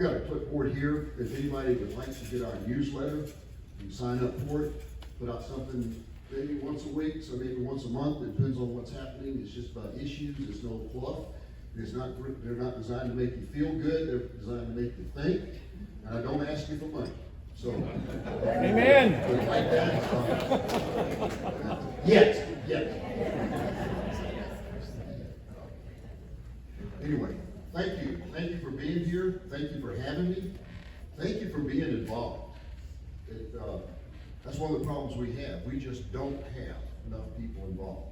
got a clipboard here. If anybody would like to get our newsletter, you can sign up for it. Put out something maybe once a week, so maybe once a month. It depends on what's happening. It's just about issues. It's no fluff. They're not designed to make you feel good. They're designed to make you think. And I don't ask you for money. So, amen. Like that. Yes. Anyway, thank you. Thank you for being here. Thank you for having me. Thank you for being involved. That's one of the problems we have. We just don't have enough people involved.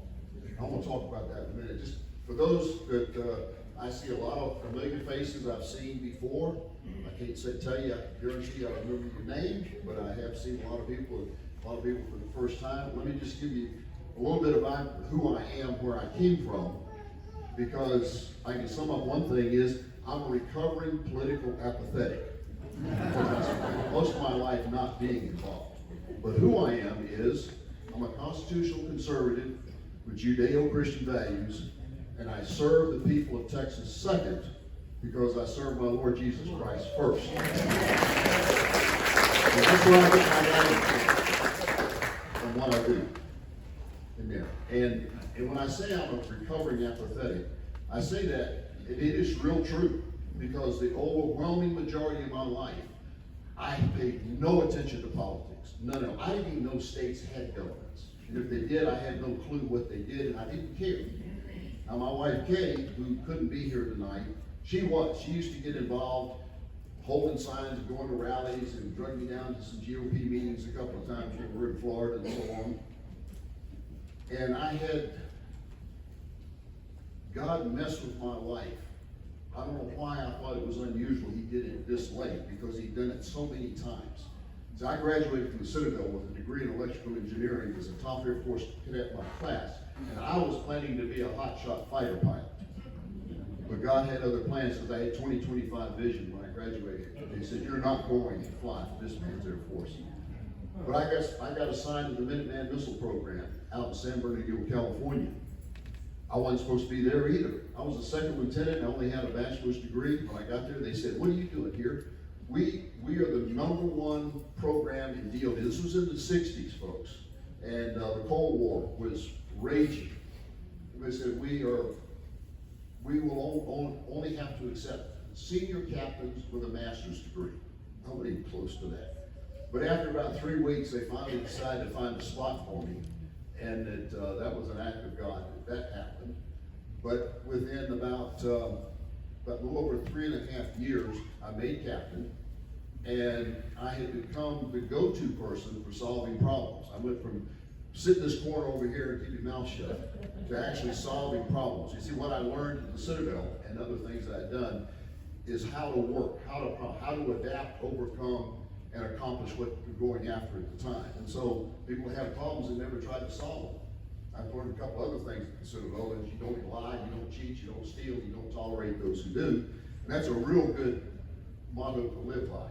I want to talk about that in a minute. Just for those that I see a lot of familiar faces I've seen before. I can't tell you, I guarantee I remember your name, but I have seen a lot of people for the first time. Let me just give you a little bit about who I am, where I came from, because I can sum up one thing is I'm a recovering political apathetic. I spent most of my life not being involved. But who I am is I'm a constitutional conservative with Judeo-Christian values, and I serve the people of Texas second because I serve my Lord Jesus Christ first. And that's where I get my value from what I do in there. And when I say I'm a recovering apathetic, I say that it is real true because the overwhelming majority of my life, I paid no attention to politics. None of them. I didn't even know states had governments. And if they did, I had no clue what they did, and I didn't care. Now, my wife, Kay, who couldn't be here tonight, she used to get involved holding signs and going to rallies and drug me down to some GOP meetings a couple of times when we were in Florida and so on. And God messed with my life. I don't know why I thought it was unusual he did it this late, because he'd done it so many times. So I graduated from the Citadel with a degree in electrical engineering as a top Air Force cadet in my class, and I was planning to be a hotshot fighter pilot. But God had other plans because I had 20/25 vision when I graduated. He said, "You're not going to fly for this man's Air Force." But I got assigned to the Minuteman Missile Program out in San Bernardino, California. I wasn't supposed to be there either. I was a second lieutenant and I only had a bachelor's degree. When I got there, they said, "What are you doing here?" We are the #1 program in DOD. This was in the 60s, folks. And the Cold War was raging. They said, we will only have to accept senior captains with a master's degree. I wasn't even close to that. But after about 3 weeks, they finally decided to find a spot for me. And that was an act of God that happened. But within about a little over 3.5 years, I made captain, and I had become the go-to person for solving problems. I went from sit in this corner over here and keep your mouth shut to actually solving problems. You see, what I learned at the Citadel and other things that I'd done is how to work, how to adapt, overcome, and accomplish what you're going after at the time. And so people have problems and never tried to solve them. I've learned a couple other things at the Citadel, is you don't lie, you don't cheat, you don't steal, you don't tolerate those who do. And that's a real good motto to live by.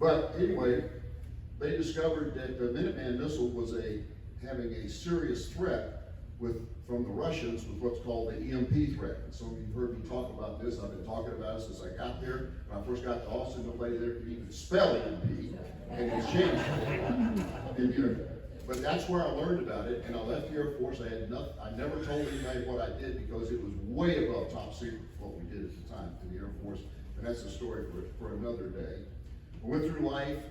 But anyway, they discovered that the Minuteman missile was having a serious threat from the Russians with what's called the EMP threat. And some of you heard me talk about this. I've been talking about it since I got there. When I first got to Austin, nobody there could even spell EMP, and it's changed. But that's where I learned about it, and I left the Air Force. I never told anybody what I did because it was way above top secret what we did at the time in the Air Force, and that's a story for another day. I went through life.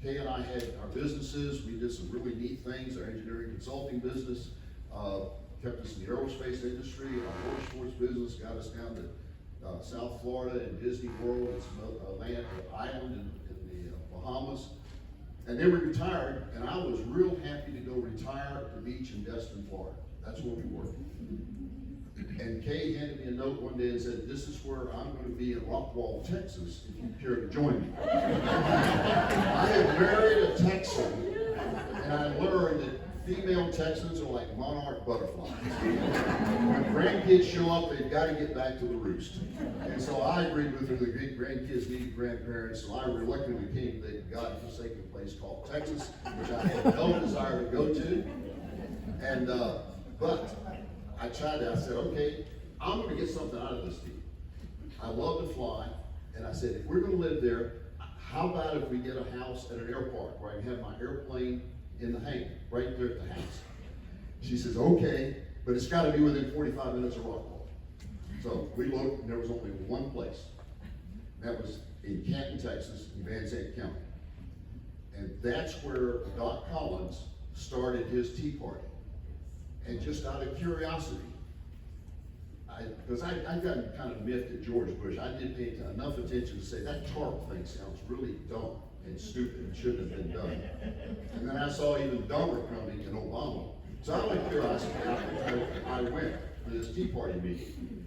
Kay and I had our businesses. We did some really neat things. Our engineering consulting business kept us in the aerospace industry. Our motorsports business got us down to South Florida and Disney World and some island in the Bahamas. And then we retired, and I was real happy to go retire at the beach in Destin, Florida. That's where we were. And Kay handed me a note one day and said, "This is where I'm going to be in Rockwall, Texas, if you care to join me." I had married a Texan, and I learned that female Texans are like monarch butterflies. When grandkids show up, they've got to get back to the roost. And so I agreed with her that grandkids need grandparents, so I reluctantly came to that God-forsaken place called Texas, which I had no desire to go to. And but I said, okay, I'm going to get something out of this deal. I love to fly. And I said, if we're gonna live there, how about if we get a house at an airport where I can have my airplane in the hangar, right there at the house? She says, okay, but it's gotta be within 45 minutes of Rockwall. So we looked, and there was only one place. That was in Canton, Texas, in Van Zandt County. And that's where Doc Collins started his Tea Party. And just out of curiosity, because I'd gotten kind of miffed at George Bush, I did pay enough attention to say that TARP thing sounds really dumb and stupid and shouldn't have been done. And then I saw even dumber coming in Obama. So out of curiosity, I went to this Tea Party meeting.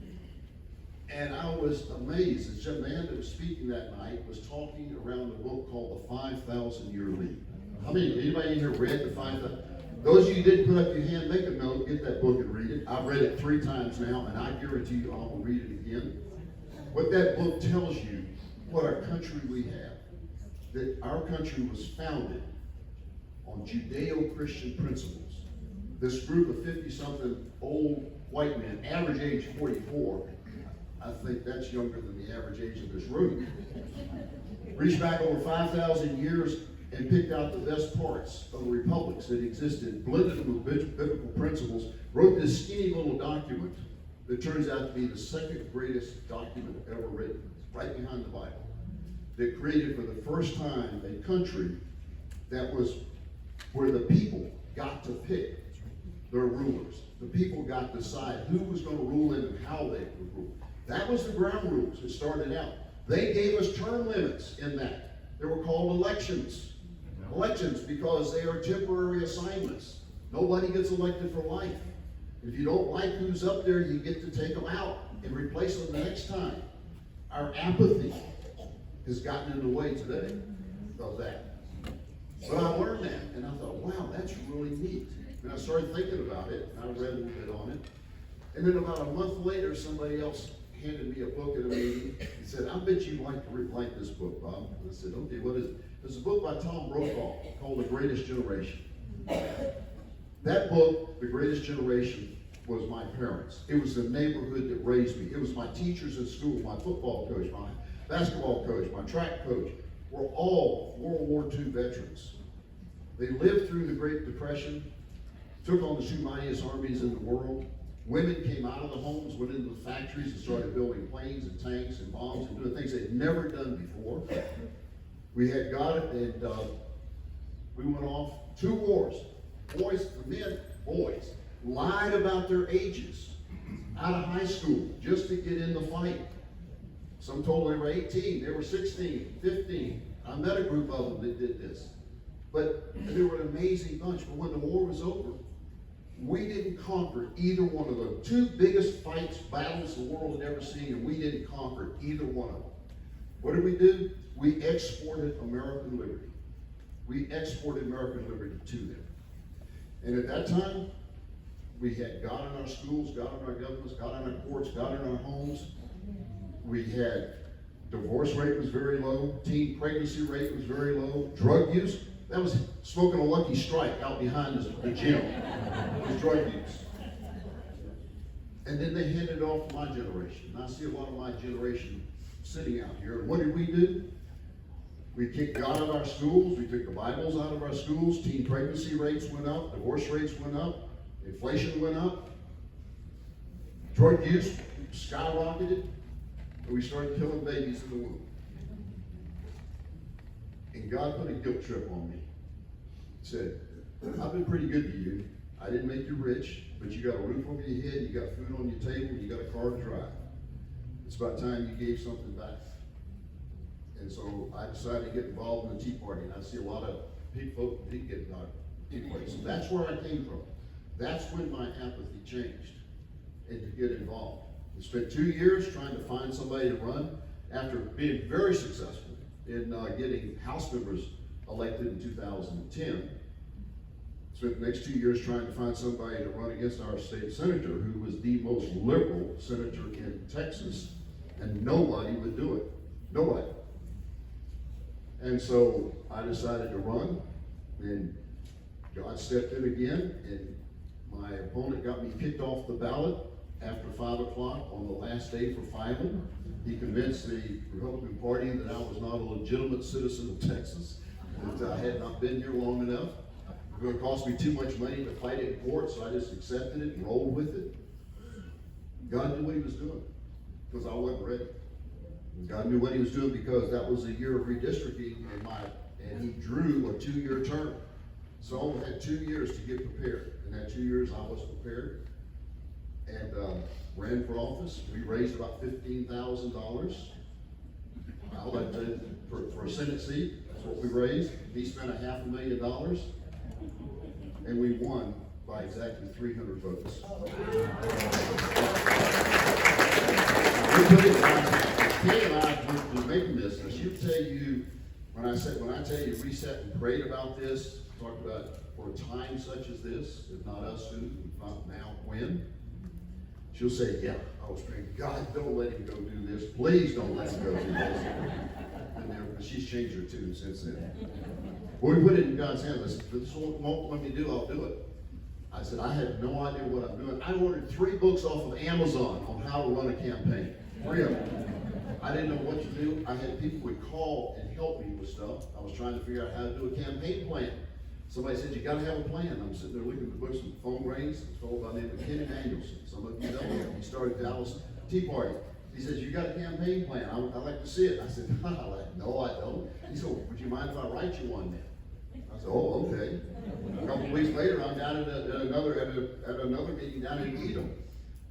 And I was amazed. The man that was speaking that night was talking around a book called The 5,000 Year Lead. Anybody in here read The 5,000? Those of you who didn't put up your hand, make a note, get that book and read it. I've read it 3 times now, and I guarantee you I will read it again. What that book tells you, what our country we have, that our country was founded on Judeo-Christian principles. This group of 50-something old white men, average age 44, I think that's younger than the average age of this room, reached back over 5,000 years and picked out the best parts of the republics that existed, blended them with biblical principles, wrote this skinny little document that turns out to be the second greatest document ever written, right behind the Bible, that created for the first time a country that was where the people got to pick their rulers. The people got to decide who was going to rule them and how they would rule. That was the ground rules that started out. They gave us term limits in that. They were called elections. Elections because they are temporary assignments. Nobody gets elected for life. If you don't like who's up there, you get to take them out and replace them the next time. Our apathy has gotten in the way today of that. But I learned that, and I thought, wow, that's really neat. And I started thinking about it, and I read a little bit on it. And then about a month later, somebody else handed me a book at a meeting. He said, I bet you'd like this book, Bob. And I said, okay, what is it? There's a book by Tom Brokaw called The Greatest Generation. That book, The Greatest Generation, was my parents. It was the neighborhood that raised me. It was my teachers in school, my football coach, my basketball coach, my track coach, were all World War II veterans. They lived through the Great Depression, took on the two mightiest armies in the world. Women came out of the homes, went into the factories and started building planes and tanks and bombs and doing things they'd never done before. We had got it, and we went off 2 wars. Boys, the men, boys, lied about their ages out of high school just to get in the fight. Some told they were 18, they were 16, 15. I met a group of them that did this. But they were an amazing bunch. But when the war was over, we didn't conquer either one of them. 2 biggest fights, battles the world had ever seen, and we didn't conquer either one of them. What did we do? We exported American liberty. We exported American liberty to them. And at that time, we had God in our schools, God in our governments, God in our courts, God in our homes. We had divorce rate was very low, teen pregnancy rate was very low, drug use, that was smoking a Lucky Strike out behind the gym. It was drug use. And then they handed it off to my generation. And I see a lot of my generation sitting out here. And what did we do? We kicked God out of our schools. We took the Bibles out of our schools. Teen pregnancy rates went up. Divorce rates went up. Inflation went up. Drug use skyrocketed. And we started killing babies in the womb. And God put a guilt trip on me. He said, I've been pretty good to you. I didn't make you rich, but you got a roof over your head, you got food on your table, you got a car to drive. It's about time you gave something back. And so I decided to get involved in the Tea Party, and I see a lot of people didn't get involved in the Tea Party. So that's where I came from. That's when my apathy changed and to get involved. I spent 2 years trying to find somebody to run after being very successful in getting House members elected in 2010. Spent the next 2 years trying to find somebody to run against our state senator, who was the most liberal senator in Texas, and nobody would do it. Nobody. And so I decided to run, and God stepped in again, and my opponent got me kicked off the ballot after 5 o'clock on the last day for filing. He convinced the Republican Party that I was not a legitimate citizen of Texas, that I had not been here long enough. It was going to cost me too much money to fight it in court, so I just accepted it and rolled with it. God knew what he was doing, because I wasn't ready. God knew what he was doing, because that was a year of redistricting, and he drew a 2-year term. So I only had 2 years to get prepared. In that 2 years, I was prepared and ran for office. We raised about $15,000. I'll let you for a Senate seat. That's what we raised. He spent $500,000, and we won by exactly 300 votes. Kay and I were making this, and she'll tell you, when I tell you we sat and prayed about this, talked about for a time such as this, if not us who, now when, she'll say, yeah, I was praying, God, don't let him go do this. Please don't let him go do this. And she's changed her tune since then. Well, we put it in God's hands. I said, if this won't let me do, I'll do it. I said, I had no idea what I'm doing. I ordered 3 books off of Amazon on how to run a campaign. 3 of them. I didn't know what to do. I had people would call and help me with stuff. I was trying to figure out how to do a campaign plan. Somebody said, you got to have a plan. I'm sitting there looking at the books, and the phone rings. It's a fellow by the name of Kenny Danielson. Some of you know him. He started Dallas Tea Party. He says, you got a campaign plan? I'd like to see it. I said, no, I don't. He said, would you mind if I write you one then? I said, oh, okay. A couple of weeks later, I'm down at another meeting down in Edom.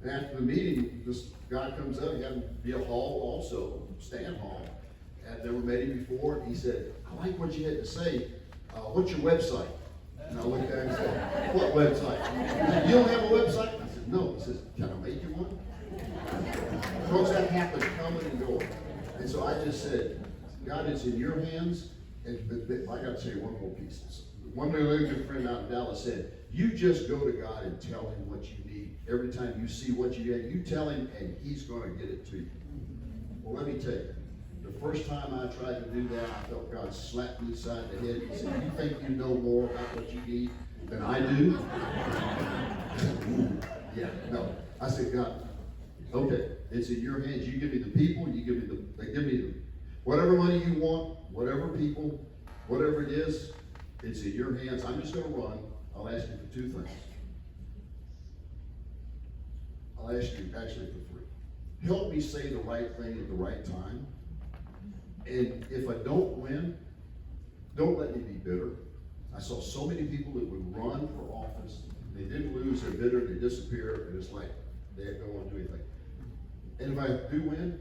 And after the meeting, this guy comes up. He happened to be a hall also, Stan Hall. And they were meeting before, and he said, I like what you had to say. What's your website? And I looked at him and said, what website? He said, you don't have a website? I said, no. He says, can I make you one? Folks, that happened coming and going. And so I just said, God, it's in your hands. And I got to tell you one more piece. One of my good friend out in Dallas said, you just go to God and tell him what you need. Every time you see what you need, you tell him, and he's going to get it to you. Well, let me tell you, the first time I tried to do that, I felt God slap me side the head. He said, you think you know more about what you need than I do? I said, ooh, yeah, no. I said, God, okay, it's in your hands. You give me the people, you give me the whatever money you want, whatever people, whatever it is, it's in your hands. I'm just going to run. I'll ask you for 2 things. I'll ask you actually for 3. Help me say the right thing at the right time. And if I don't win, don't let me be bitter. I saw so many people that would run for office. They didn't lose, they're bitter, they disappear, and it's like they don't want to do anything. And if I do win,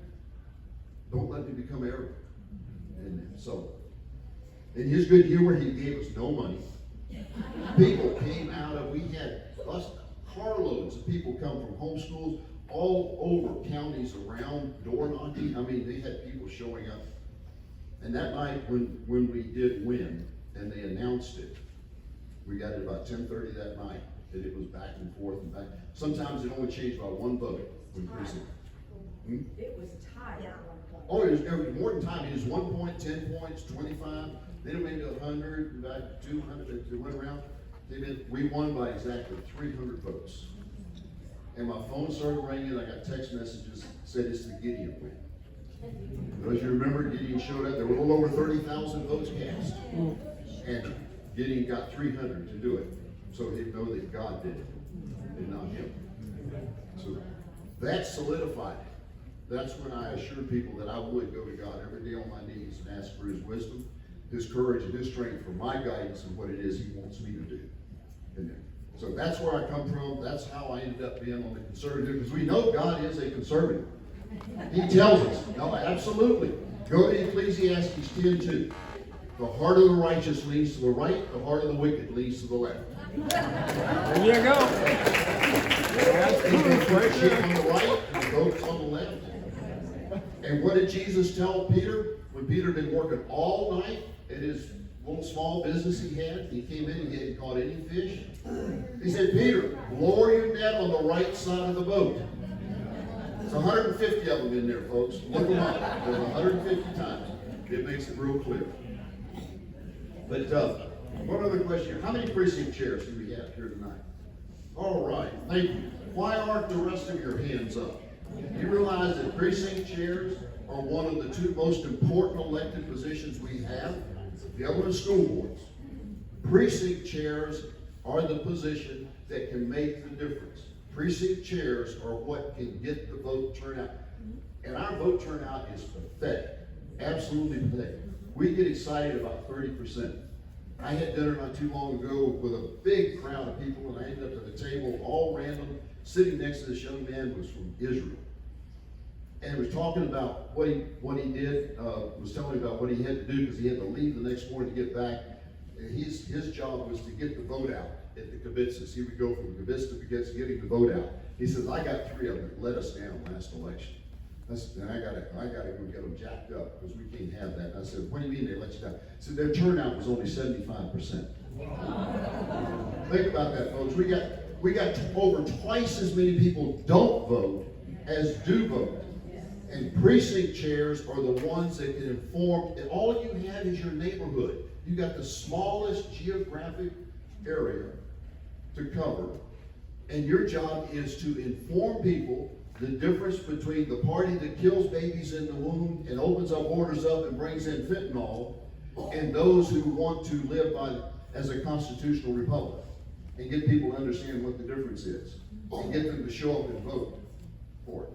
don't let me become arrogant. And so, in his good humor, he gave us no money. People came out of, we had carloads of people come from homeschools all over counties around, door knocking. I mean, they had people showing up. And that night when we did win, and they announced it, we got it about 10:30 that night, that it was back and forth and back. Sometimes it only changed by 1 vote. It was tied at one point. Oh, it was more than time. It was 1 point, 10 points, 25. Then it went to 100, about 200. It went around. We won by exactly 300 votes. And my phone started ringing. I got text messages that said it's the Gideon win. As you remember, Gideon showed up. There were a little over 30,000 votes cast. And Gideon got 300 to do it. So he'd know that God did it, and not him. So that solidified it. That's when I assured people that I would go to God every day on my knees and ask for his wisdom, his courage, and his strength for my guidance and what it is he wants me to do. So that's where I come from. That's how I ended up being on the conservative, because we know God is a conservative. He tells us, no, absolutely. Go to Ecclesiastes 10:2. The heart of the righteous leans to the right, the heart of the wicked leans to the left. There you go. The sheep on the right, and the goats on the left. And what did Jesus tell Peter? When Peter had been working all night at his little small business he had, he came in and he hadn't caught any fish. He said, Peter, lower your net on the right side of the boat. There's 150 of them in there, folks. Look them up. There's 150 times. It makes it real clear. But one other question. How many precinct chairs do we have here tonight? All right. Thank you. Why aren't the rest of your hands up? You realize that precinct chairs are one of the two most important elected positions we have? The other is school boards. Precinct chairs are the position that can make the difference. Precinct chairs are what can get the vote turnout. And our vote turnout is pathetic, absolutely pathetic. We get excited about 30%. I had dinner not too long ago with a big crowd of people, and I ended up at the table, all random, sitting next to this young man who was from Israel. And was talking about what he did, was telling me about what he had to do because he had to leave the next morning to get back. And his job was to get the vote out at the kibitzes. He would go from kibitz to kibitz getting the vote out. He says, I got 3 of them that let us down last election. And I gotta go get them jacked up because we can't have that. And I said, what do you mean they let you down? He said, their turnout was only 75%. Think about that, folks. We got over twice as many people don't vote as do vote. And precinct chairs are the ones that can inform, and all you have is your neighborhood. You got the smallest geographic area to cover, and your job is to inform people the difference between the party that kills babies in the womb and opens up, orders up, and brings in fentanyl, and those who want to live as a constitutional republic, and get people to understand what the difference is, and get them to show up and vote for it.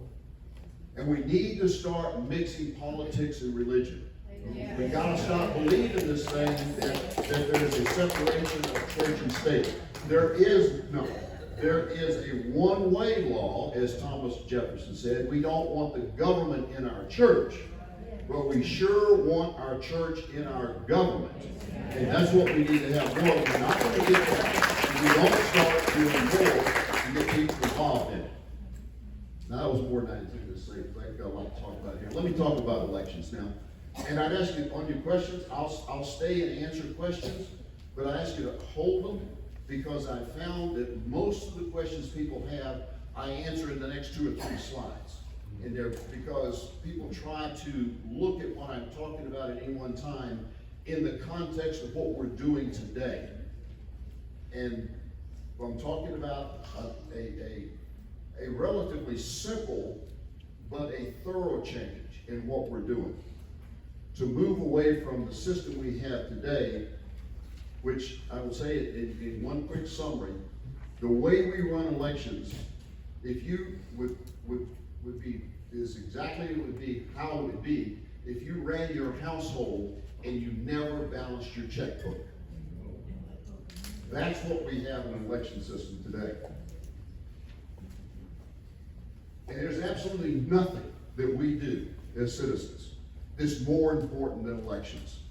And we need to start mixing politics and religion. We gotta stop believing this thing that there is a separation of church and state. There is a one-way law, as Thomas Jefferson said. We don't want the government in our church, but we sure want our church in our government. And that's what we need to have more. We're not going to get that if we don't start doing more and get people involved in it. Now, that was more than I intended to say. I've got a lot to talk about here. Let me talk about elections now. And I'd ask you on your questions, I'll stay and answer questions, but I ask you to hold them because I found that most of the questions people have, I answer in the next 2 or 3 slides. And they're because people try to look at what I'm talking about at any one time in the context of what we're doing today. And I'm talking about a relatively simple but a thorough change in what we're doing to move away from the system we have today, which I will say in one quick summary. The way we run elections, if you would be, is exactly it would be how it would be if you ran your household and you never balanced your checkbook. That's what we have in an election system today. And there's absolutely nothing that we do as citizens that's more important than elections.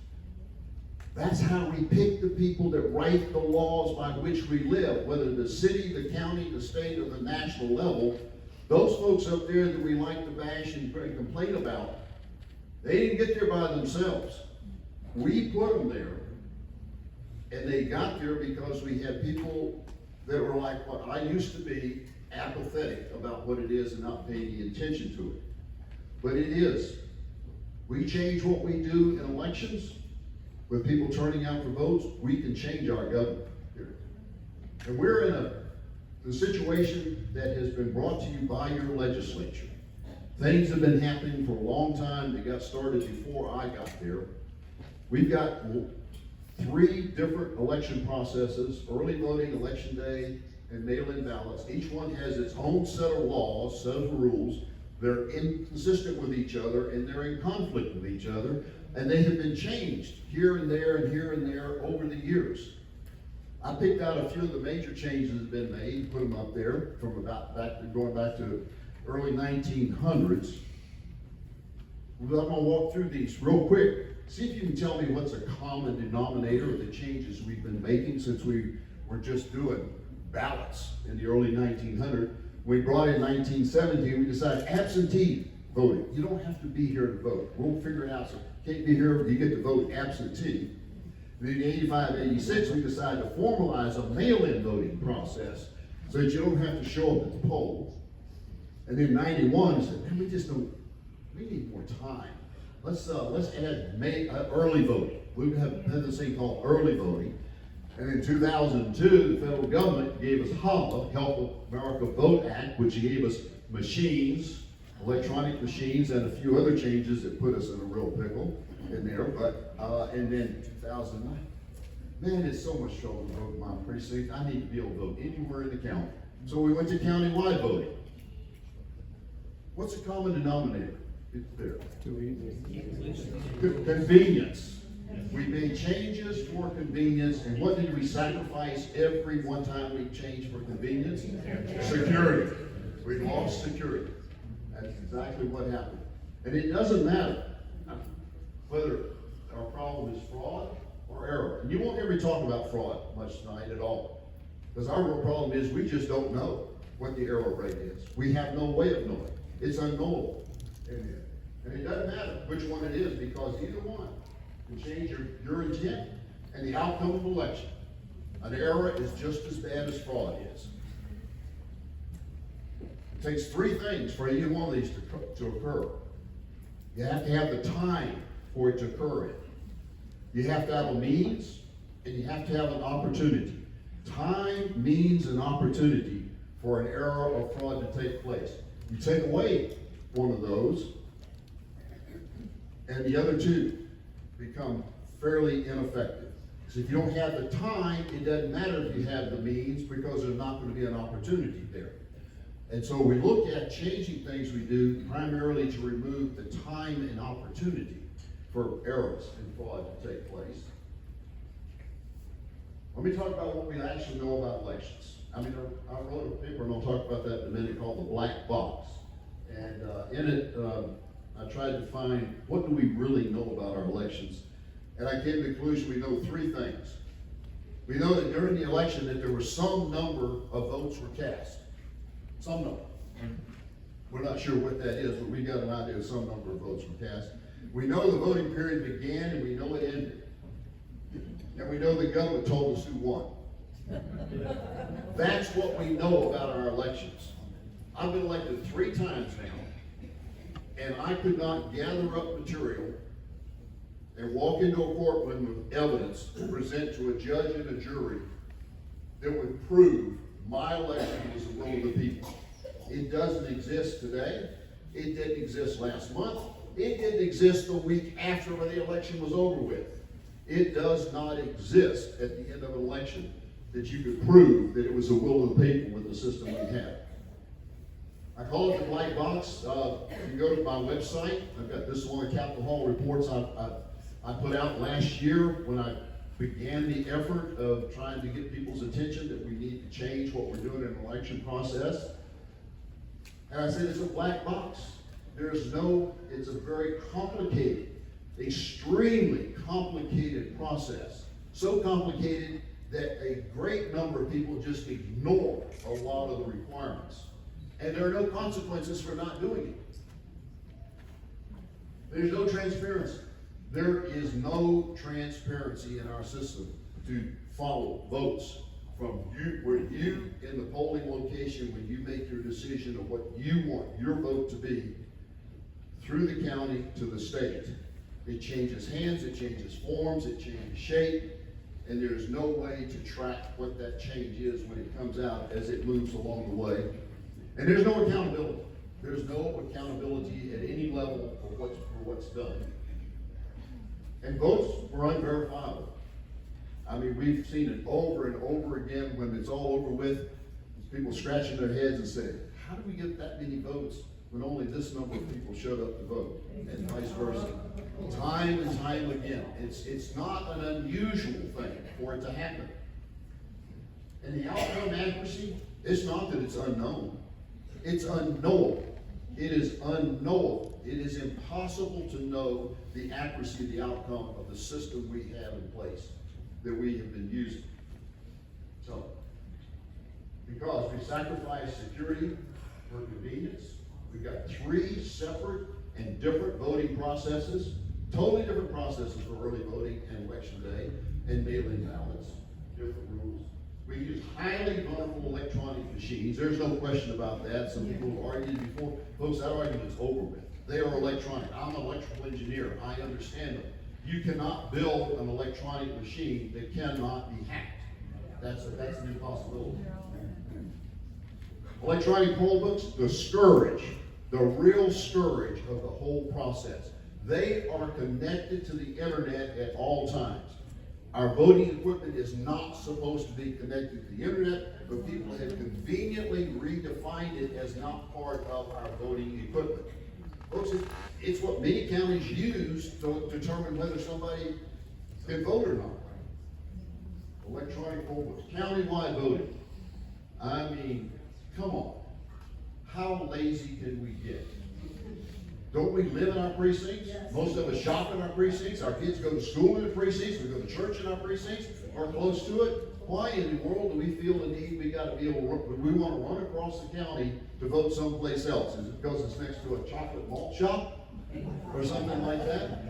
That's how we pick the people that write the laws by which we live, whether the city, the county, the state, or the national level. Those folks up there that we like to bash and complain about, they didn't get there by themselves. We put them there, and they got there because we had people that were like what I used to be, apathetic about what it is and not paying any attention to it. But it is. We change what we do in elections, with people turning out for votes, we can change our government. And we're in a situation that has been brought to you by your legislature. Things have been happening for a long time. They got started before I got there. We've got 3 different election processes: early voting, election day, and mail-in ballots. Each one has its own set of laws, set of rules. They're inconsistent with each other, and they're in conflict with each other, and they have been changed here and there and here and there over the years. I picked out a few of the major changes that have been made, put them up there from going back to early 1900s. I'm going to walk through these real quick. See if you can tell me what's a common denominator of the changes we've been making since we were just doing ballots in the early 1900s. We brought in 1917, we decided absentee voting. You don't have to be here to vote. We'll figure it out. So can't be here, you get to vote absentee. Then in 85, 86, we decided to formalize a mail-in voting process so that you don't have to show up at the poll. And then 91, we said, man, we need more time. Let's add early voting. We have this thing called early voting. And in 2002, the federal government gave us HAVA, Help America Vote Act, which gave us machines, electronic machines, and a few other changes that put us in a real pickle in there. But and then 2009, man, it's so much trouble to vote in my precinct. I need to be able to vote anywhere in the county. So we went to countywide voting. What's the common denominator? It's there. Convenience. We made changes for convenience, and what did we sacrifice every one time we changed for convenience? Security. We lost security. That's exactly what happened. And it doesn't matter whether our problem is fraud or error. And you won't hear me talk about fraud much tonight at all. Because our real problem is we just don't know what the error rate is. We have no way of knowing. It's unknowable in here. And it doesn't matter which one it is, because either one can change your intent and the outcome of election. An error is just as bad as fraud is. It takes three things for either one of these to occur. You have to have the time for it to occur in. You have to have a means, and you have to have an opportunity. Time, means, and opportunity for an error or fraud to take place. You take away one of those, and the other two become fairly ineffective. So if you don't have the time, it doesn't matter if you have the means, because there's not going to be an opportunity there. And so we look at changing things we do primarily to remove the time and opportunity for errors and fraud to take place. Let me talk about what we actually know about elections. I wrote a paper, and I'll talk about that in a minute, called The Black Box. And in it, I tried to find, what do we really know about our elections? And I came to the conclusion we know three things. We know that during the election that there was some number of votes were cast. Some number. We're not sure what that is, but we got an idea of some number of votes were cast. We know the voting period began, and we know it ended. And we know the government told us who won. That's what we know about our elections. I've been elected 3 times now, and I could not gather up material and walk into a courtroom with evidence to present to a judge and a jury that would prove my election was the will of the people. It doesn't exist today. It didn't exist last month. It didn't exist the week after the election was over with. It does not exist at the end of an election that you could prove that it was the will of the people with the system we have. I call it the black box. You can go to my website. I've got this one of the Capitol Hall reports I put out last year when I began the effort of trying to get people's attention that we need to change what we're doing in the election process. And I said it's a black box. It's a very complicated, extremely complicated process. So complicated that a great number of people just ignore a lot of the requirements. And there are no consequences for not doing it. There's no transparency. There is no transparency in our system to follow votes from you, where you in the polling location, when you make your decision of what you want your vote to be, through the county to the state. It changes hands, it changes forms, it changes shape, and there's no way to track what that change is when it comes out as it moves along the way. And there's no accountability. There's no accountability at any level for what's done. And votes were unverifiable. I mean, we've seen it over and over again. When it's all over with, people scratching their heads and saying, how do we get that many votes when only this number of people showed up to vote, and vice versa? Time and time again. It's not an unusual thing for it to happen. And the outcome accuracy, it's not that it's unknown. It's unknowable. It is unknowable. It is impossible to know the accuracy of the outcome of the system we have in place that we have been using. So, because we sacrifice security for convenience, we've got 3 separate and different voting processes, totally different processes for early voting and election day, and mail-in ballots, different rules. We use highly vulnerable electronic machines. There's no question about that. Some people have argued before. Folks, that argument's over with. They are electronic. I'm an electrical engineer. I understand them. You cannot build an electronic machine that cannot be hacked. That's an impossibility. Electronic poll books, the scourge, the real scourge of the whole process. They are connected to the internet at all times. Our voting equipment is not supposed to be connected to the internet, but people have conveniently redefined it as not part of our voting equipment. Folks, it's what many counties use to determine whether somebody can vote or not. Electronic poll books, countywide voting. I mean, come on. How lazy can we get? Don't we live in our precincts? Yes. Most of us shop in our precincts. Our kids go to school in the precincts. We go to church in our precincts or close to it. Why in the world do we feel the need we got to be able to we want to run across the county to vote someplace else? Is it because it's next to a chocolate malt shop or something like that?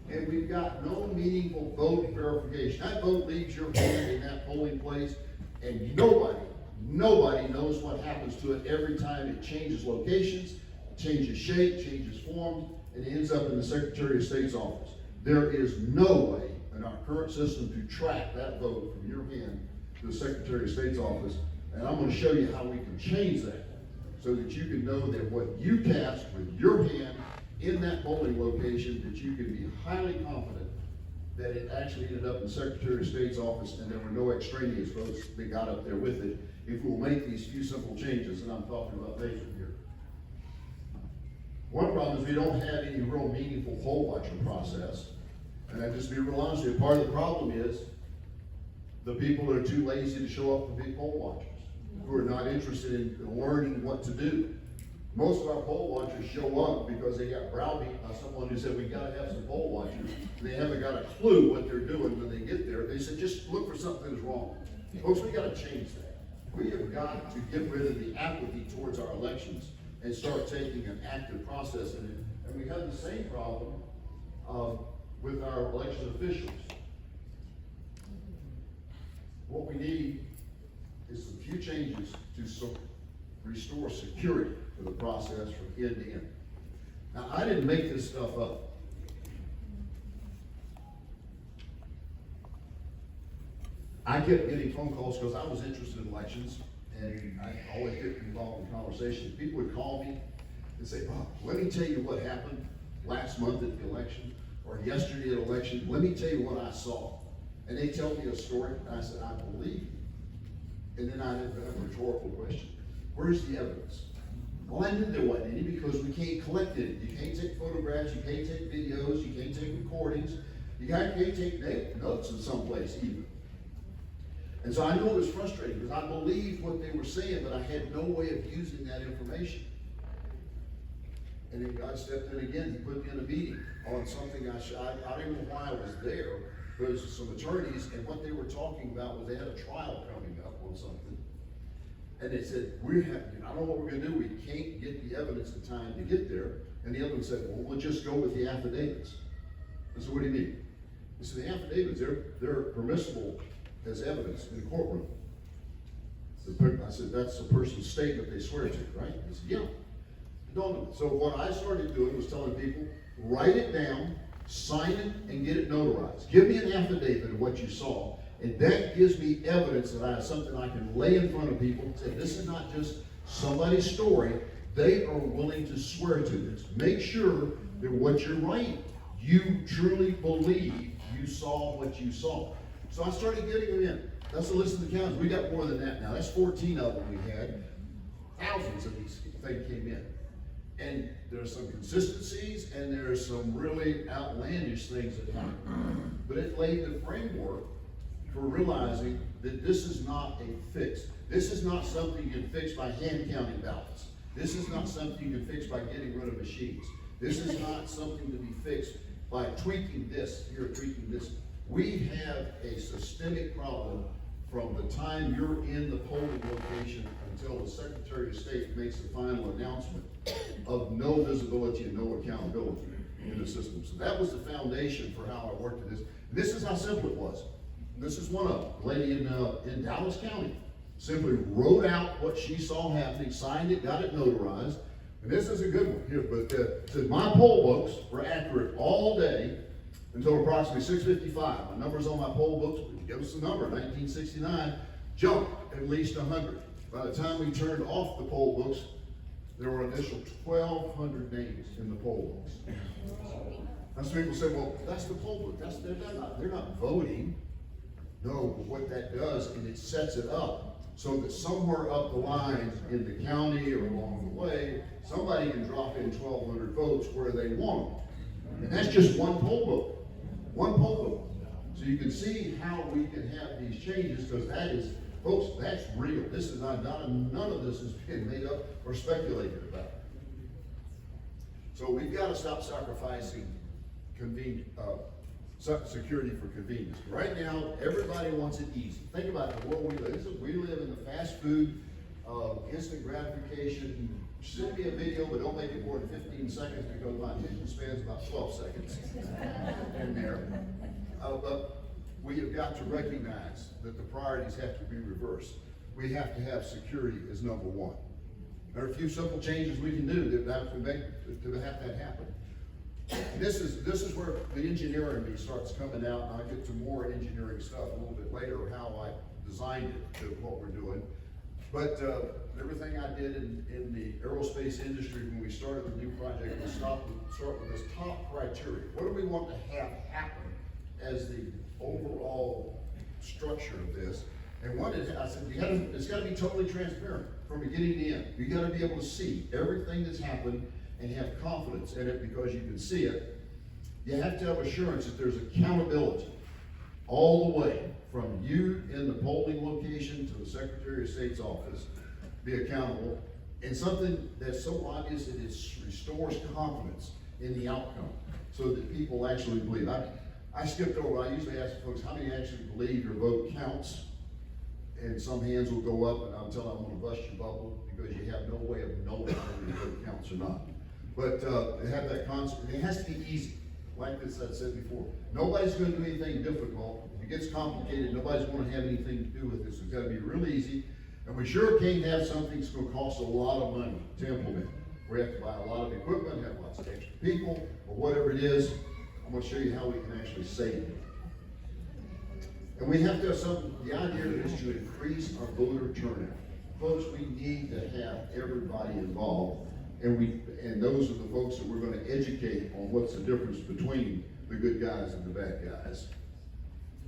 And we've got no meaningful vote verification. That vote leaves your hand in that polling place, and nobody knows what happens to it every time it changes locations, changes shape, changes form, and it ends up in the Secretary of State's office. There is no way in our current system to track that vote from your hand to the Secretary of State's office, and I'm going to show you how we can change that so that you can know that what you cast with your hand in that polling location, that you can be highly confident that it actually ended up in the Secretary of State's office and there were no extraneous votes that got up there with it, if we'll make these few simple changes that I'm talking about later here. One problem is we don't have any real meaningful poll watcher process. And I just be real honest with you, part of the problem is the people that are too lazy to show up to be poll watchers, who are not interested in learning what to do. Most of our poll watchers show up because they got browbeat by someone who said, we gotta have some poll watchers. They haven't got a clue what they're doing when they get there. They said, just look for something that's wrong. Folks, we gotta change that. We have got to get rid of the apathy towards our elections and start taking an active process in it. And we have the same problem with our election officials. What we need is some few changes to restore security for the process from end to end. Now, I didn't make this stuff up. I kept getting phone calls because I was interested in elections, and I always get involved in conversations. People would call me and say, "Bob, let me tell you what happened last month at the election, or yesterday at the election. Let me tell you what I saw." And they tell me a story, and I said, "I believe you." And then I have a rhetorical question. Where's the evidence? Well, I knew there wasn't any because we can't collect it. You can't take photographs, you can't take videos, you can't take recordings, you can't take notes in some place even. And so I knew it was frustrating because I believed what they were saying, but I had no way of using that information. And then God stepped in again. He put me in a meeting on something I don't know why I was there. There was some attorneys, and what they were talking about was they had a trial coming up on something. And they said, I don't know what we're going to do. We can't get the evidence in time to get there. And the other one said, well, we'll just go with the affidavits. I said, what do you mean? He said, the affidavits, they're permissible as evidence in the courtroom. I said, that's the person's statement they swear to, right? He said, yeah. So what I started doing was telling people, write it down, sign it, and get it notarized. Give me an affidavit of what you saw, and that gives me evidence that I have something I can lay in front of people and say, this is not just somebody's story. They are willing to swear to this. Make sure that what you're writing, you truly believe you saw what you saw. So I started getting them in. That's the list of the counties. We got more than that now. That's 14 of them we had. Thousands of these things came in. And there's some consistencies and there's some really outlandish things that happen. But it laid the framework for realizing that this is not a fix. This is not something you can fix by hand counting ballots. This is not something you can fix by getting rid of machines. This is not something to be fixed by tweaking this here, tweaking this. We have a systemic problem from the time you're in the polling location until the Secretary of State makes the final announcement of no visibility and no accountability in the system. So that was the foundation for how I worked at this. This is how simple it was. This is one of them. A lady in Dallas County simply wrote out what she saw happening, signed it, got it notarized. And this is a good one here, but it says, my poll books were accurate all day. until approximately 6:55. My numbers on my poll books, give us the number, 1969, jumped at least 100. By the time we turned off the poll books, there were an initial 1,200 names in the poll books. And some people say, well, that's the poll book. They're not voting. No, but what that does, and it sets it up so that somewhere up the line in the county or along the way, somebody can drop in 1,200 votes where they want them. And that's just one poll book. One poll book. So you can see how we can have these changes, because that is, folks, that's real. This is not none of this has been made up or speculated about. So we've got to stop sacrificing security for convenience. Right now, everybody wants it easy. Think about the world we live. We live in the fast food, instant gratification. Send me a video, but don't make it more than 15 seconds, because my attention span's about 12 seconds in there. But we have got to recognize that the priorities have to be reversed. We have to have security as number one. There are a few simple changes we can do that have to make to have that happen. This is where the engineering in me starts coming out, and I'll get to more engineering stuff a little bit later, how I designed it to what we're doing. But everything I did in the aerospace industry when we started the new project was start with this top criteria. What do we want to have happen as the overall structure of this? And one is, I said, it's got to be totally transparent from beginning to end. You got to be able to see everything that's happened and have confidence in it because you can see it. You have to have assurance that there's accountability all the way from you in the polling location to the Secretary of State's office. Be accountable, and something that's so obvious that it restores confidence in the outcome so that people actually believe. I skipped over, I usually ask folks, how many actually believe your vote counts? And some hands will go up, and I'll tell them I'm going to bust your bubble because you have no way of knowing whether your vote counts or not. But they have that concept, and it has to be easy. Like this, I said before, nobody's going to do anything difficult. If it gets complicated, nobody's going to have anything to do with this. It's got to be real easy. And we sure can't have something that's going to cost a lot of money to implement. We have to buy a lot of equipment, have lots of extra people, or whatever it is. I'm going to show you how we can actually save it. And we have to have something, the idea is to increase our voter turnout. Folks, we need to have everybody involved. And those are the folks that we're going to educate on what's the difference between the good guys and the bad guys.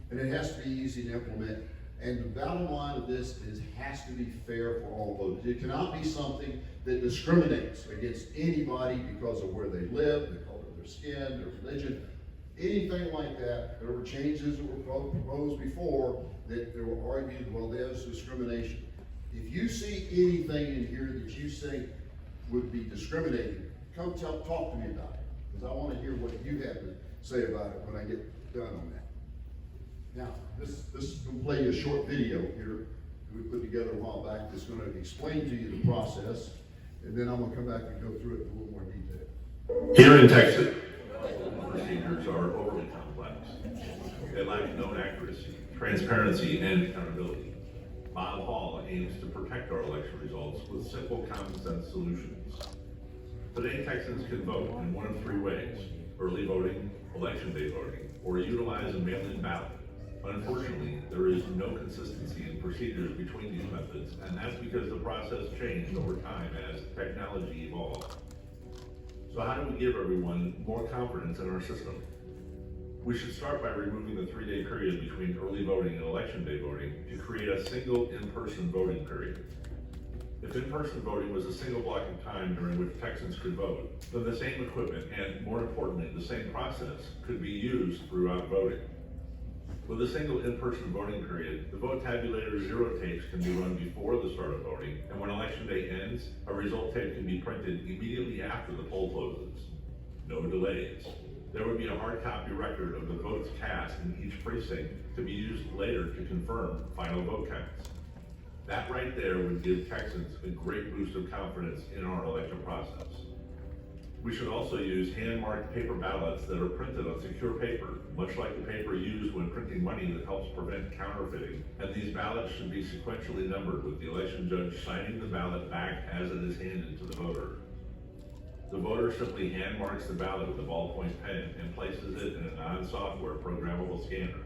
And it has to be easy to implement. And the bottom line of this is it has to be fair for all voters. It cannot be something that discriminates against anybody because of where they live, the color of their skin, their religion, anything like that. There were changes that were proposed before that there were argued, well, there's discrimination. If you see anything in here that you think would be discriminating, come talk to me about it, because I want to hear what you have to say about it when I get done on that. Now, this is going to play you a short video here that we put together a while back that's going to explain to you the process, and then I'm going to come back and go through it in a little more detail. Here in Texas, procedures are overly complex. They lack known accuracy, transparency, and accountability. Bob Hall aims to protect our election results with simple, common sense solutions. Today, Texans can vote in one of three ways: early voting, election day voting, or utilize a mail-in ballot. Unfortunately, there is no consistency in procedures between these methods, and that's because the process changed over time as technology evolved. So how do we give everyone more confidence in our system? We should start by removing the 3-day period between early voting and election day voting to create a single in-person voting period. If in-person voting was a single block of time during which Texans could vote, then the same equipment and, more importantly, the same process could be used throughout voting. With a single in-person voting period, the vote tabulator zero tapes can be run before the start of voting, and when election day ends, a result tape can be printed immediately after the poll closes. No delays. There would be a hard copy record of the votes cast in each precinct to be used later to confirm final vote counts. That right there would give Texans a great boost of confidence in our election process. We should also use hand-marked paper ballots that are printed on secure paper, much like the paper used when printing money that helps prevent counterfeiting. And these ballots should be sequentially numbered, with the election judge signing the ballot back as it is handed to the voter. The voter simply hand marks the ballot with a ballpoint pen and places it in a non-software programmable scanner.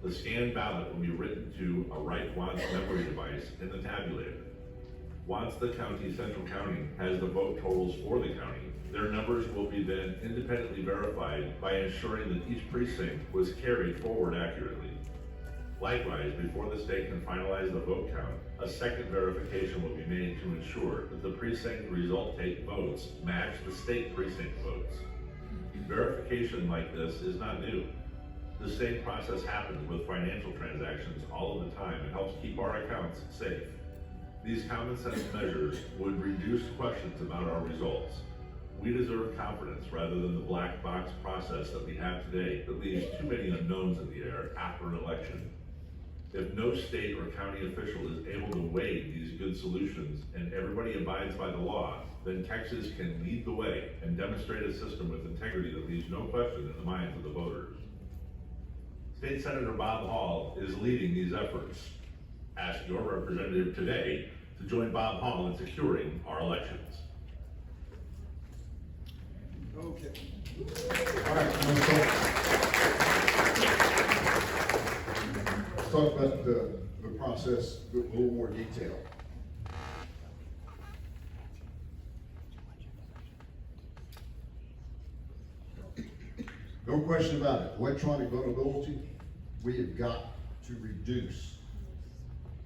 The scanned ballot will be written to a write-once memory device in the tabulator. Once the county central counting has the vote totals for the county, their numbers will be then independently verified by ensuring that each precinct was carried forward accurately. Likewise, before the state can finalize the vote count, a second verification will be made to ensure that the precinct result tape votes match the state precinct votes. Verification like this is not new. The same process happens with financial transactions all of the time and helps keep our accounts safe. These common sense measures would reduce questions about our results. We deserve confidence rather than the black box process that we have today that leaves too many unknowns in the air after an election. If no state or county official is able to weigh these good solutions and everybody abides by the law, then Texas can lead the way and demonstrate a system with integrity that leaves no question in the minds of the voters. State Senator Bob Hall is leading these efforts. Ask your representative today to join Bob Hall in securing our elections. Okay. All right, let's talk about the process with a little more detail. No question about it, electronic votability, we have got to reduce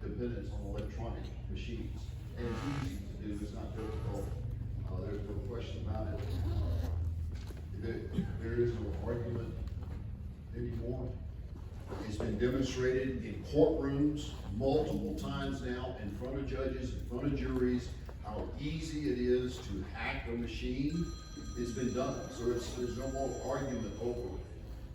dependence on electronic machines. And it's easy to do, it's not difficult, there's no question about it. There is no argument anymore. It's been demonstrated in courtrooms multiple times now, in front of judges, in front of juries, how easy it is to hack a machine. It's been done, so there's no more argument over it.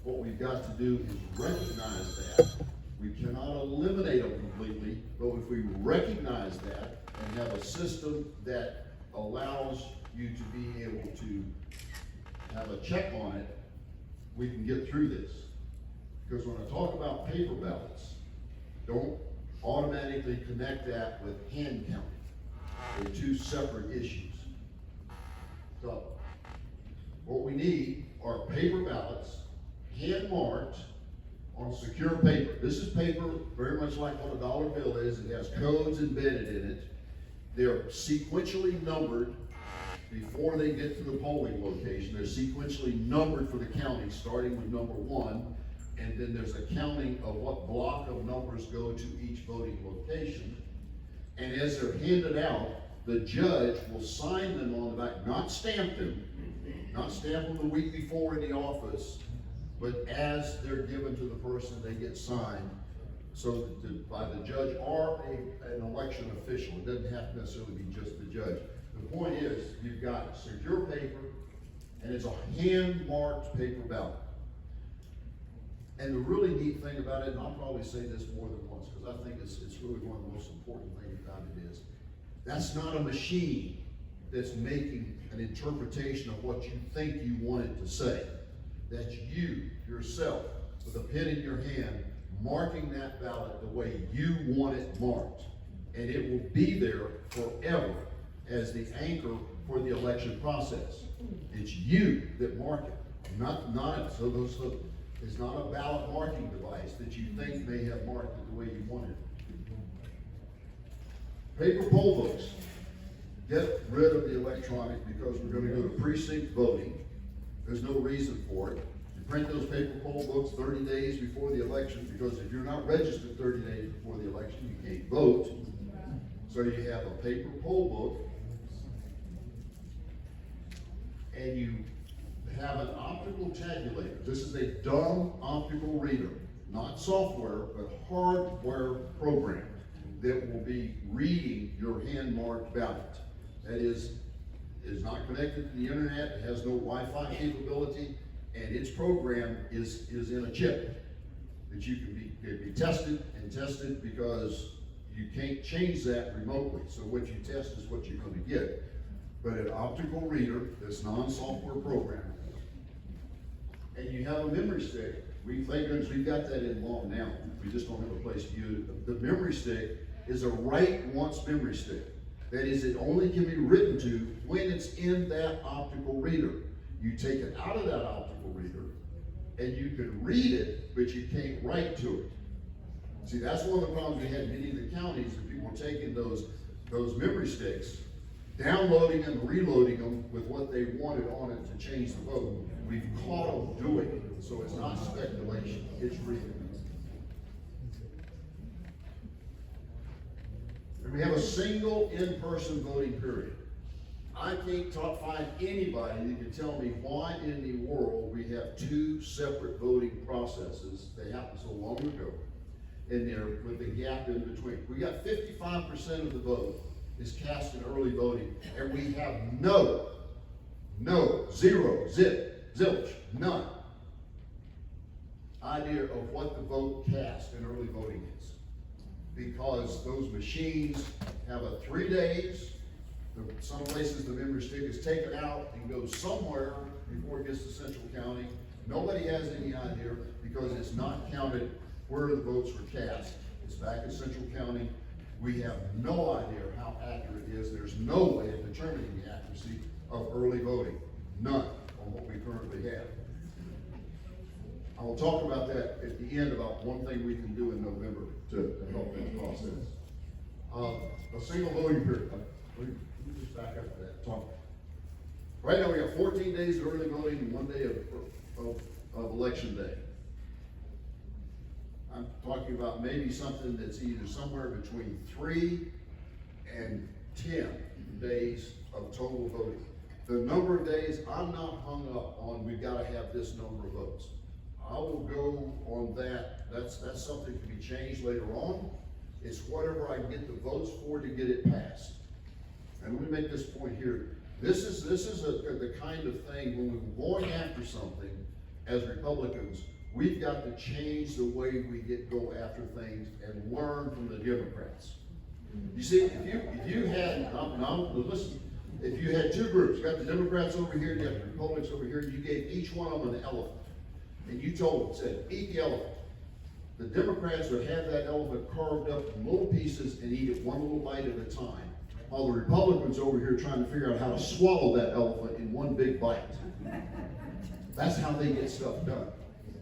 What we've got to do is recognize that. We cannot eliminate them completely, but if we recognize that and have a system that allows you to be able to have a check on it, we can get through this. Because when I talk about paper ballots, don't automatically connect that with hand counting. They're two separate issues. So, what we need are paper ballots, hand marked on secure paper. This is paper very much like what a dollar bill is. It has codes embedded in it. They're sequentially numbered before they get to the polling location. They're sequentially numbered for the county, starting with number 1, and then there's a counting of what block of numbers go to each voting location. And as they're handed out, the judge will sign them on the back, not stamp them, not stamp them the week before in the office, but as they're given to the person, they get signed, so that by the judge or an election official. It doesn't have to necessarily be just the judge. The point is, you've got secure paper, and it's a hand-marked paper ballot. And the really neat thing about it, and I'll probably say this more than once, because I think it's really one of the most important things about it is, that's not a machine that's making an interpretation of what you think you want it to say. That's you, yourself, with a pen in your hand, marking that ballot the way you want it marked. And it will be there forever as the anchor for the election process. It's you that mark it, it's not a ballot marking device that you think may have marked it the way you want it. Paper poll books. Get rid of the electronic, because we're going to go to precinct voting. There's no reason for it. You print those paper poll books 30 days before the election, because if you're not registered 30 days before the election, you can't vote. So you have a paper poll book, and you have an optical tabulator. This is a dumb optical reader, not software, but hardware program that will be reading your hand-marked ballot. That is not connected to the internet, it has no Wi-Fi capability, and its program is in a chip that you can be tested and tested, because you can't change that remotely. So what you test is what you're going to get. But an optical reader that's non-software programmed. And you have a memory stick. Thank goodness we've got that in law now. We just don't have a place to use it. The memory stick is a write-once memory stick. That is, it only can be written to when it's in that optical reader. You take it out of that optical reader, and you can read it, but you can't write to it. See, that's one of the problems we had in many of the counties, that people were taking those memory sticks, downloading them, reloading them with what they wanted on it to change the vote. We've caught them doing it, so it's not speculation, it's real. And we have a single in-person voting period. I can't find anybody that can tell me why in the world we have two separate voting processes. They happened so long ago in there with the gap in between. We got 55% of the vote is cast in early voting, and we have zero, zilch, none idea of what the vote cast in early voting is. Because those machines have a 3 days, some places the memory stick is taken out and goes somewhere before it gets to Central County. Nobody has any idea because it's not counted where the votes were cast. It's back in Central County. We have no idea how accurate it is. There's no way of determining the accuracy of early voting. None on what we currently have. I will talk about that at the end about one thing we can do in November to help that process. A single voting period. Let me just back up to that. Right now we have 14 days of early voting and 1 day of election day. I'm talking about maybe something that's either somewhere between 3 and 10 days of total voting. The number of days, I'm not hung up on we've got to have this number of votes. I will go on that. That's something that can be changed later on. It's whatever I can get the votes for to get it passed. And let me make this point here. This is the kind of thing when we're going after something as Republicans, we've got to change the way we go after things and learn from the Democrats. You see, if you had, listen, if you had two groups, you got the Democrats over here, you got the Republicans over here, you gave each one of them an elephant. And you told them, said, eat the elephant. The Democrats would have that elephant carved up in little pieces and eat it one little bite at a time. While the Republicans over here trying to figure out how to swallow that elephant in one big bite. That's how they get stuff done.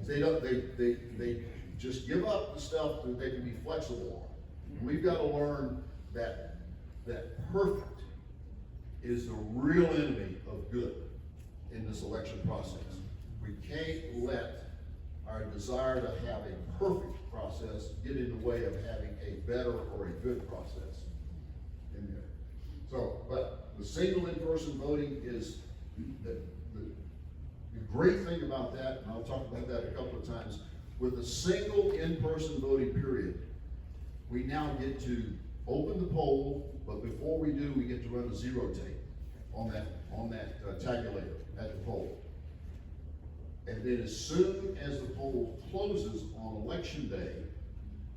They just give up the stuff that they can be flexible on. And we've got to learn that perfect is the real enemy of good in this election process. We can't let our desire to have a perfect process get in the way of having a better or a good process in there. So, but the single in-person voting is the great thing about that, and I'll talk about that a couple of times, with a single in-person voting period, we now get to open the poll, but before we do, we get to run a zero tape on that tabulator at the poll. And then as soon as the poll closes on election day,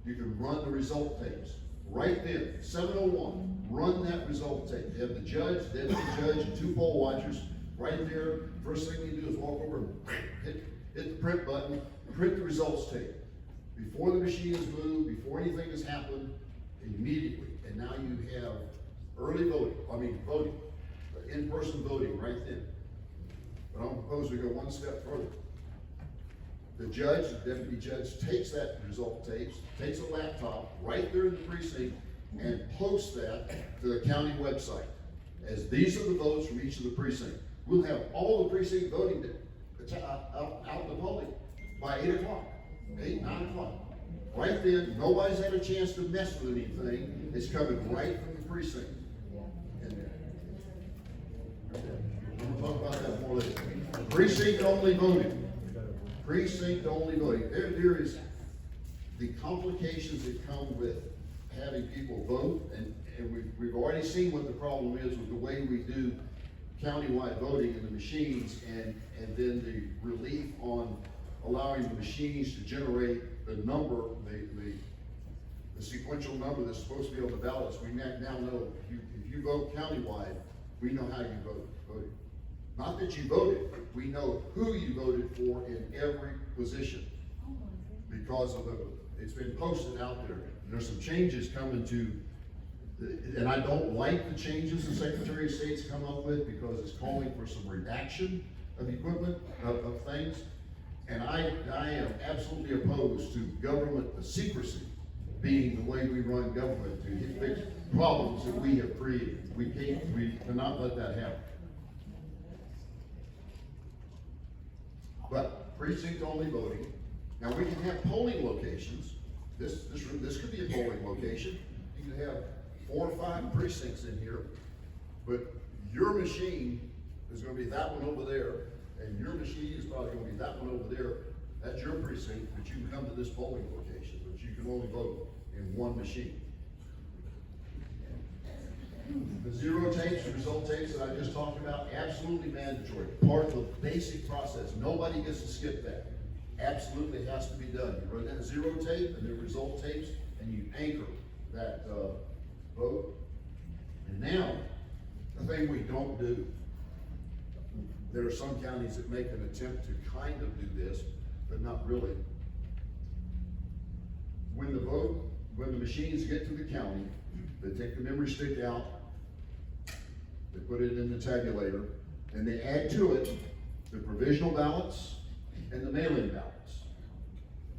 you can run the result tapes. Right then, 7:01, run that result tape. You have the judge, deputy judge, and 2 poll watchers right there. First thing you do is walk over and hit the print button, print the results tape. Before the machine is moved, before anything has happened, immediately. And now you have early voting, in-person voting right then. But I'm proposing to go one step further. The judge, the deputy judge, takes that result tapes, takes a laptop right there in the precinct, and posts that to the county website. As these are the votes from each of the precincts. We'll have all the precinct voting out in the public by 8 o'clock, 8, 9 o'clock. Right then, nobody's had a chance to mess with anything. It's coming right from the precinct. In there. We'll talk about that more later. Precinct only voting. Precinct only voting. There is the complications that come with having people vote, and we've already seen what the problem is with the way we do countywide voting in the machines, and then the relief on allowing the machines to generate the number, the sequential number that's supposed to be on the ballots. We now know if you vote countywide, we know how you voted. Not that you voted, we know who you voted for in every position because of it's been posted out there. And there's some changes coming to And I don't like the changes the Secretary of State's come up with because it's calling for some redaction of equipment, of things. And I am absolutely opposed to government, the secrecy being the way we run government to fix problems that we have created. We cannot let that happen. But precinct only voting. Now we can have polling locations. This could be a polling location. You can have 4 or 5 precincts in here, but your machine is gonna be that one over there, and your machine is probably gonna be that one over there. That's your precinct, but you can come to this polling location, but you can only vote in one machine. The zero tapes, the result tapes that I just talked about, absolutely mandatory, part of the basic process. Nobody gets to skip that. Absolutely has to be done. You run that zero tape and the result tapes, and you anchor that vote. And now, the thing we don't do, there are some counties that make an attempt to kind of do this, but not really. When the machines get to the county, they take the memory stick out, they put it in the tabulator, and they add to it the provisional ballots and the mail-in ballots.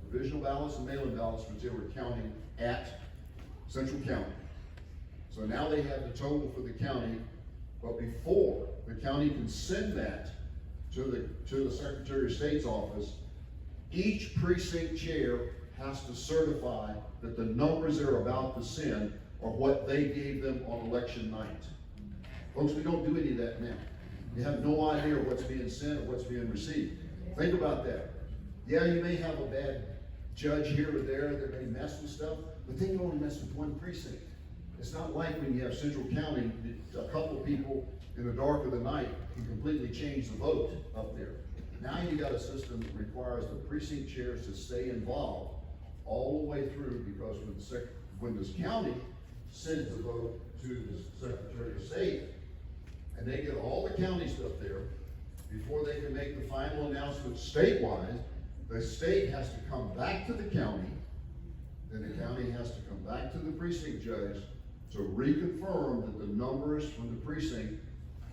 Provisional ballots and mail-in ballots, which they were counting at Central County. So now they have the total for the county, but before the county can send that to the Secretary of State's office, each precinct chair has to certify that the numbers they're about to send are what they gave them on election night. Folks, we don't do any of that now. You have no idea what's being sent or what's being received. Think about that. Yeah, you may have a bad judge here or there that may mess with stuff, but they can only mess with one precinct. It's not like when you have Central County, a couple of people in the dark of the night can completely change the vote up there. Now you got a system that requires the precinct chairs to stay involved all the way through, because when this county sends the vote to the Secretary of State, and they get all the county stuff there, before they can make the final announcement statewide, the state has to come back to the county, then the county has to come back to the precinct judge to reconfirm that the numbers from the precinct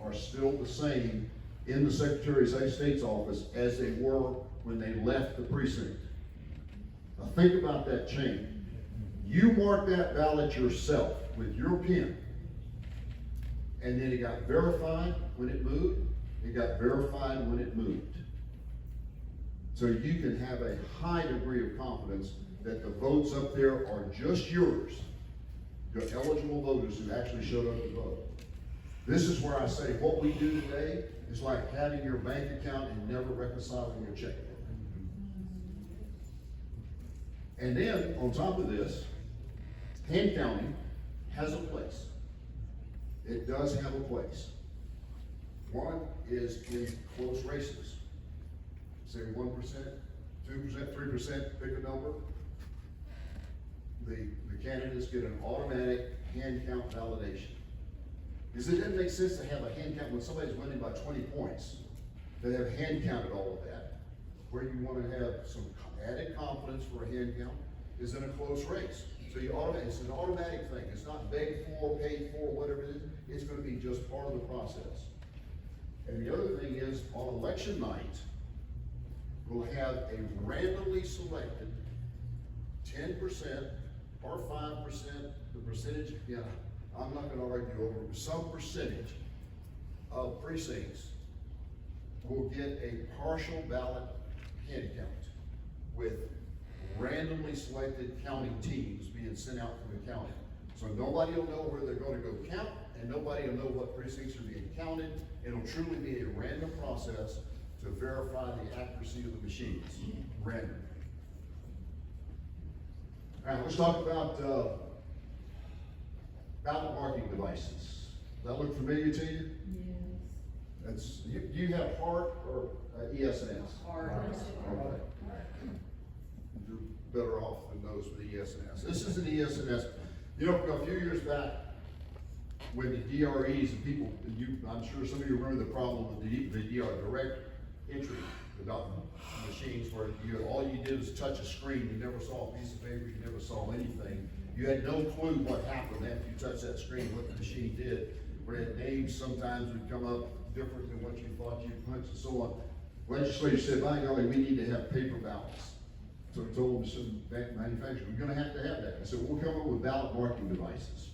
are still the same in the Secretary of State's office as they were when they left the precinct. Now think about that chain. You mark that ballot yourself with your pen, and then it got verified when it moved, it got verified when it moved. So you can have a high degree of confidence that the votes up there are just yours, the eligible voters who actually showed up to vote. This is where I say what we do today is like having your bank account and never reconciling your checkbook. And then, on top of this, hand counting has a place. It does have a place. One is in close races. Say 1%, 2%, 3%, pick a number. The candidates get an automatic hand count validation. Because it doesn't make sense to have a hand count when somebody's winning by 20 points. They have hand counted all of that. Where you want to have some added confidence for a hand count is in a close race. So it's an automatic thing. It's not begged for, paid for, whatever it is. It's going to be just part of the process. And the other thing is, on election night, we'll have a randomly selected 10% or 5%, the percentage, I'm not gonna argue over it, some percentage of precincts will get a partial ballot hand count with randomly selected counting teams being sent out from the county. So nobody will know where they're gonna go count, and nobody will know what precincts are being counted. It'll truly be a random process to verify the accuracy of the machines, random. All right, let's talk about ballot marking devices. Does that look familiar to you? Yes. Do you have HART or ESNS? HART. Okay. You're better off than those with ESNS. This is an ESNS. You know, a few years back, when the DREs and people, I'm sure some of you remember the problem with the DR, direct entry, the machines where all you did was touch a screen, you never saw a piece of paper, you never saw anything. You had no clue what happened after you touched that screen, what the machine did. Where names sometimes would come up different than what you thought you punched and so on. Legislature said, by golly, we need to have paper ballots. So I told them, some manufacturers, we're gonna have to have that. I said, we'll come up with ballot marking devices.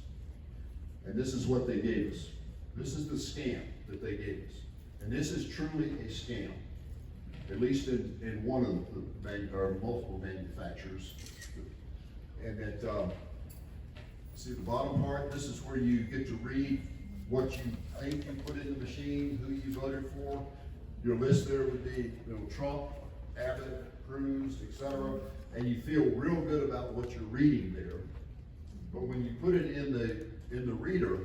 And this is what they gave us. This is the scam that they gave us. And this is truly a scam, at least in one of the multiple manufacturers. And that, see the bottom part, this is where you get to read what you think you put in the machine, who you voted for. Your list there would be, Trump, Abbott, Cruz, etc. And you feel real good about what you're reading there. But when you put it in the reader,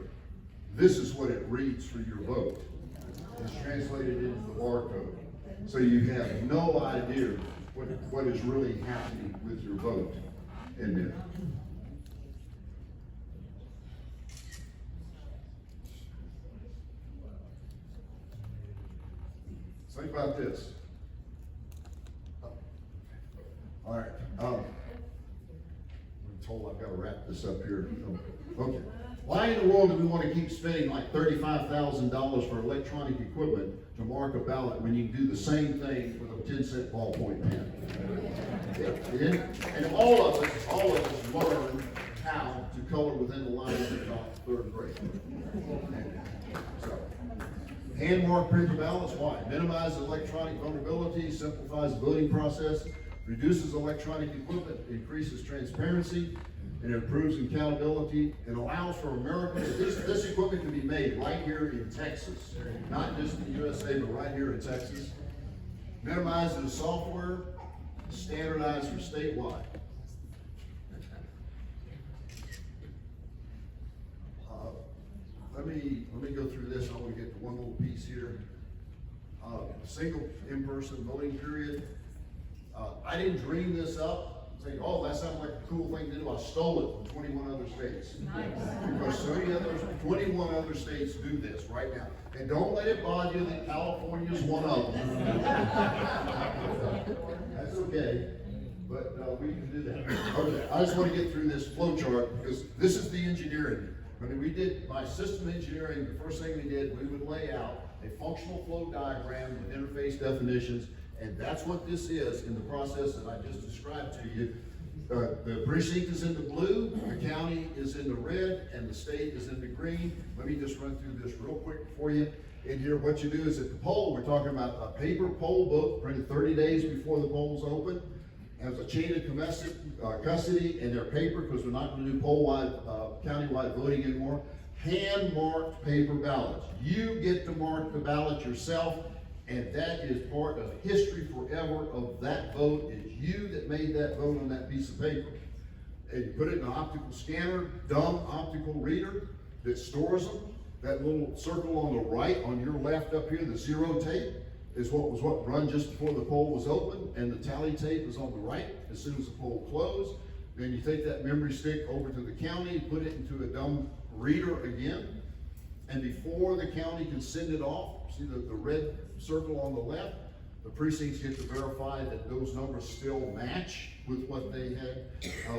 this is what it reads for your vote. It's translated into the barcode. So you have no idea what is really happening with your vote in there. Think about this. All right. I'm told I've got to wrap this up here. Okay. Why in the world do we want to keep spending like $35,000 for electronic equipment to mark a ballot when you can do the same thing with a 10-cent ballpoint pen? Yeah. And all of us learn how to color within the lines of about third grade. So, hand marked paper ballots, why? Minimizes electronic vulnerability, simplifies the voting process, reduces electronic equipment, increases transparency, and improves accountability, and allows for Americans, this equipment can be made right here in Texas, not just in the USA, but right here in Texas. Minimizes the software, standardized for statewide. Let me go through this. I want to get to one little piece here. Single in-person voting period. I didn't dream this up. Think, oh, that sounds like a cool thing to do. I stole it from 21 other states. Nice. Because so many others, 21 other states do this right now. And don't let it bother you that California's one of them. That's okay, but we can do that. Okay, I just want to get through this flow chart because this is the engineering. When we did my system engineering, the first thing we did, we would lay out a functional flow diagram with interface definitions, and that's what this is in the process that I just described to you. The precinct is in the blue, the county is in the red, and the state is in the green. Let me just run through this real quick for you. In here, what you do is at the poll, we're talking about a paper poll book printed 30 days before the polls open. Has a chain of custody in their paper because we're not going to do poll-wide, county-wide voting anymore. Hand-marked paper ballots. You get to mark the ballot yourself, and that is part of history forever of that vote. It's you that made that vote on that piece of paper. And you put it in an optical scanner, dumb optical reader that stores them. That little circle on the right, on your left up here, the zero tape, is what run just before the poll was open, and the tally tape is on the right as soon as the poll closed. Then you take that memory stick over to the county, put it into a dumb reader again, and before the county can send it off, see the red circle on the left, the precincts get to verify that those numbers still match with what they had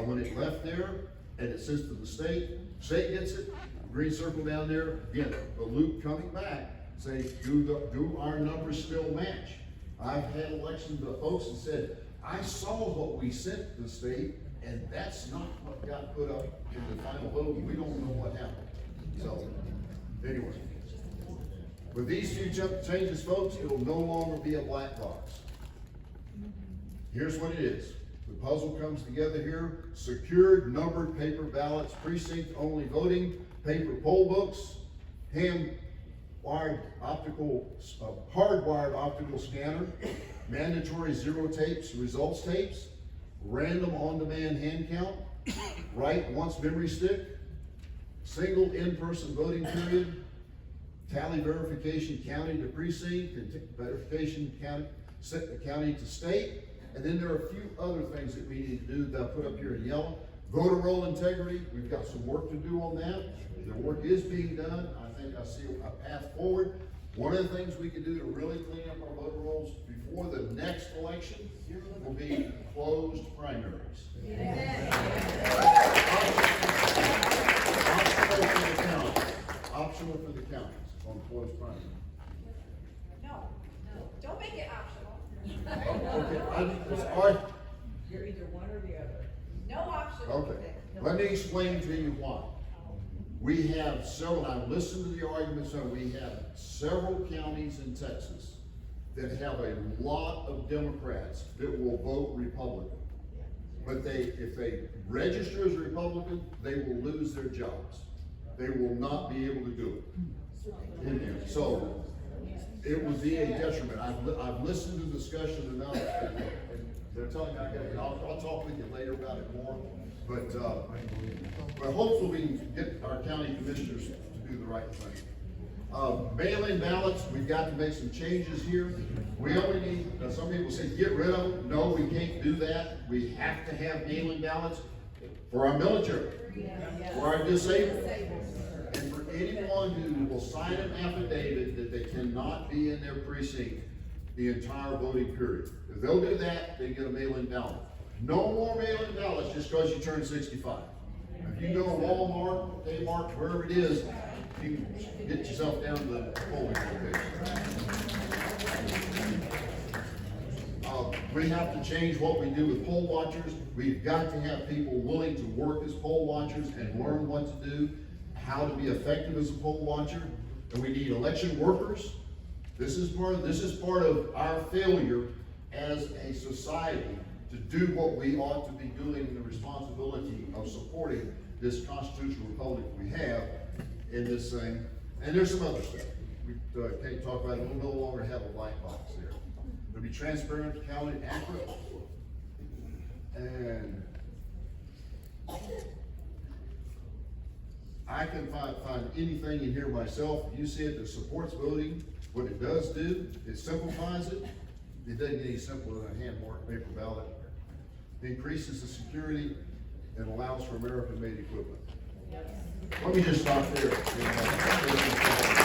when it left there, and it sends to the state. State gets it, green circle down there, again, the loop coming back. Say, do our numbers still match? I've had elections with folks that said, I saw what we sent to the state, and that's not what got put up in the final vote. We don't know what happened. So, anyway. With these few changes, folks, it will no longer be a black box. Here's what it is. The puzzle comes together here. Secured, numbered paper ballots, precinct-only voting, paper poll books, hardwired optical scanner, mandatory zero tapes, results tapes, random on-demand hand count, write once memory stick, single in-person voting period, tally verification county to precinct, and verification county to state. And then there are a few other things that we need to do that I'll put up here in yellow. Voter roll integrity, we've got some work to do on that. The work is being done. I think I see a path forward. One of the things we can do to really clean up our voter rolls before the next election will be closed primaries. Yeah. proposed primary? No, don't make it optional. Okay, all right, You're either one or the other. No optional. okay. Let me explain to you why. We have several, I've listened to the arguments, and we have several counties in Texas that have a lot of Democrats that will vote Republican. But if they register as Republican, they will lose their jobs. They will not be able to do it in there. So it would be a detriment. I've listened to the discussion enough, and they're telling me I'll talk with you later about it more. But hopefully we can get our county commissioners to do the right thing. Mail-in ballots, we've got to make some changes here. We only need, some people say get rid of them. No, we can't do that. We have to have mail-in ballots for our military, for our disabled, and for anyone who will sign an affidavit that they cannot be in their precinct the entire voting period. If they'll do that, they get a mail-in ballot. No more mail-in ballots just because you turn 65. If you go to Walmart, Kmart, wherever it is, you can get yourself down to the polling location. We have to change what we do with poll watchers. We've got to have people willing to work as poll watchers and learn what to do, how to be effective as a poll watcher. And we need election workers. This is part of our failure as a society to do what we ought to be doing, the responsibility of supporting this constitutional republic we have in this thing. And there's some other stuff. We can't talk about it. We'll no longer have a black box there. It'll be transparent, counted, accurate. And I can find anything in here myself. You see it that supports voting. What it does do, it simplifies it. It doesn't get any simpler than a hand-marked paper ballot. It increases the security and allows for American-made equipment. Let me just stop there.